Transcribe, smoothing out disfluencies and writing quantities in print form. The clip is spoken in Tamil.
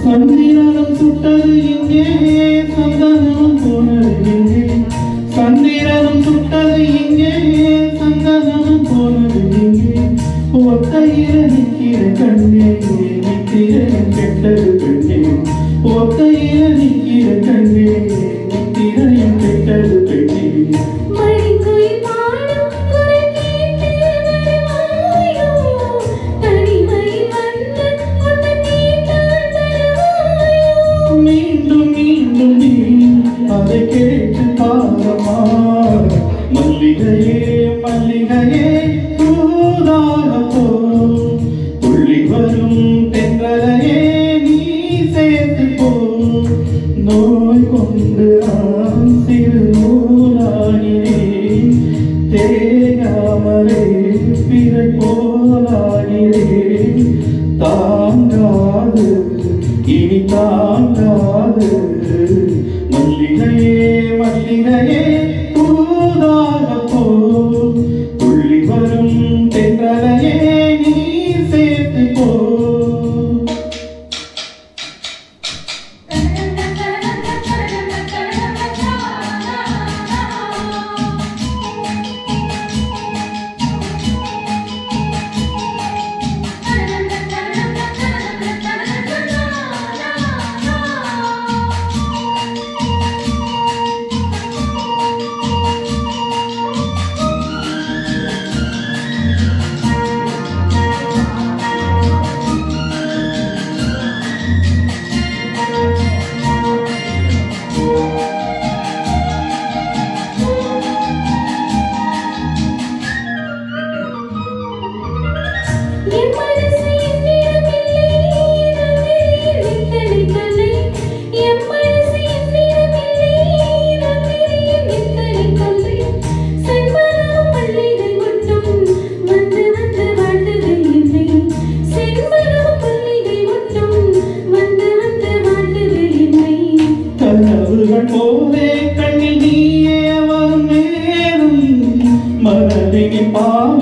சந்திரனும் சுட்டது இங்கே சந்தனம் போனது இங்கே சந்திரனும் சுட்டது இங்கே சந்தனம் போனது இங்கே ஒத்தையில நிற்கிற கண்ணே நித்திரையும் கெட்டது பெண்ணே ஒத்தையில நிற்கிற கண்ணே நித்திரையும் கெட்டது பெண்ணே அதை கேட்டு பாரமா மல்லிகையே மல்லிகையே தூதாக போ துள்ளி வரும் தென்றலையே நீ சேர்த்து போ நோய் கொண்டு நான் சிறு நூலாகிறேன் தேகாமலே பிறை போலாகிறேன் தாங்காது இனி தாங்காது மல்லிகையே மல்லிகையே தூதாக போ துள்ளி வரும் தென்றலையே நீ சேர்த்து போ கண்ணில் நீயே வரும் நேரம் மனதில் பாவம்